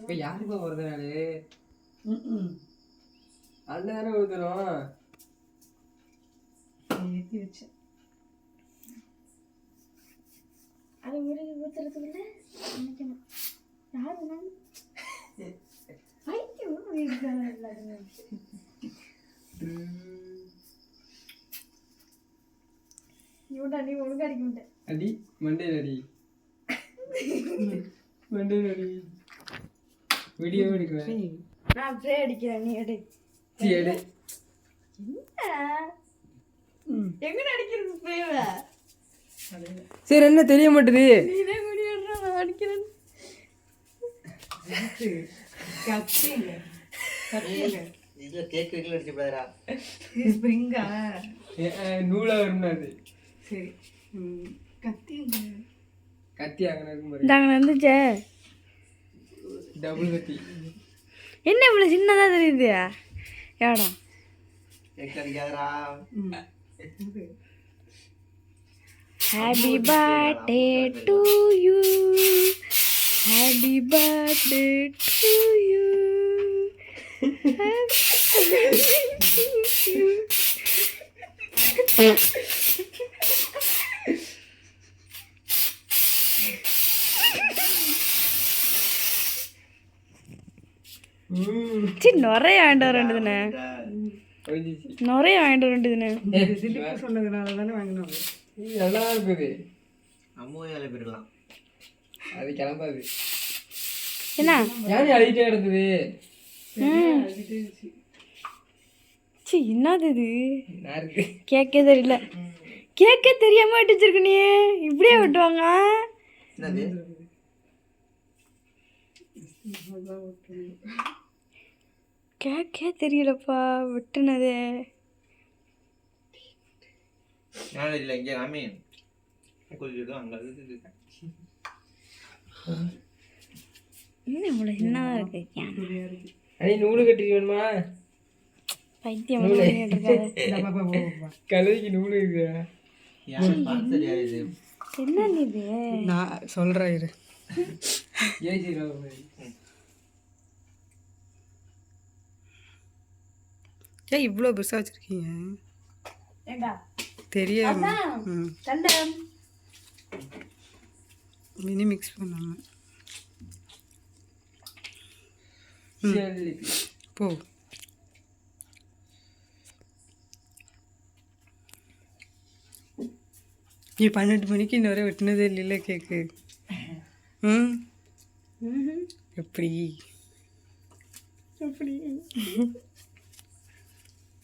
இப்போ யாருப்பா வருது நாள் அந்த நேரம் ஊற்றுறோம் ஏற்றி வச்சேன். அதை ஊற்றுறதுக்குள்ள நினைக்கணும் யார் வேணாலும் நீ ஒழுங்கு அடிக்க மாட்டேன். அடி மண்டையில் அடி மண்டையில் அடி வீடியோ எடுக்கிறேன். நான் அப்படியே அடிக்கிறேன், நீ எடு. எடு. எங்க அடிக்கிறது ஸ்ப்ரேவை? சரி, என்ன தெரிய மாட்டேது. நீதான் வீடியோ எடுறா, நான் அடிக்கிறேன். கத்திங்க இதுல கேக் வைக்கல அடிச்சு போயிடா. ஸ்ப்ரிங்கா? நூலாக வரும்னா அது. சரி, கத்திங்க. கத்தி அங்கே இருக்கும் பாரு. இந்தாங்க வந்துச்சே. டபுள் கத்தி. என்ன இவ்வளோ சின்னதாக தெரியுது? ஏடா கேக் அடிக்காதடா. Happy birthday to you, happy birthday to you. சரி, நிறைய வாங்கிட்டு வர வேண்டியதுண்ணே. நிறைய வாங்கிட்டு வர வேண்டியதுண்ணே. திலீப் சொன்னதுனால தானே வாங்கினாங்க. நல்லா இருக்குது. அம்மாவே போயிருக்கலாம். அது கிளம்பாது. என்ன ஏன் அழிட்டே கிடக்குது? சி, என்னது இது? நான் இருக்கு. கேக்கே தெரியல. கேக்கே தெரியாம வெட்டி வச்சிருக்க நீ. இப்படியே வெட்டுவாங்க? என்னது? கேக்கே தெரியலப்பா வெட்டுனதே. நானும் இல்லை, இங்கே ராமே கொஞ்சம் அங்கே இன்னும் இவ்வளோ சின்னதாக இருக்கு. அணி நூலு கட்டி வேணுமா? பைத்தியம் இருக்காது. கழுவிக்கு நூலு இருக்கு. இது என்ன இது? நான் சொல்கிறேன் இரு. ஏன் இவ்வளோ பெருசாக வச்சுருக்கீங்க? தெரியாது. மினி மிக்ஸ் பண்ணாமல் போ. நீ 12 மணிக்கு இன்ன வரை வெட்டினதே இல்லைல்ல கேக்கு? எப்படி எப்படி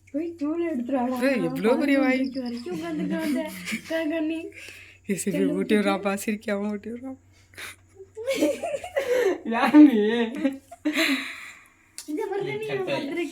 போய் தூள் எடுத்துருவாங்க. எவ்வளோ பெரிய வாய் வரைக்கும் உட்காந்துட்டு சரி ஊட்டி விட்றாப்பா, சிரிக்காம ஊட்டி விட்றான். இந்த மாதிரி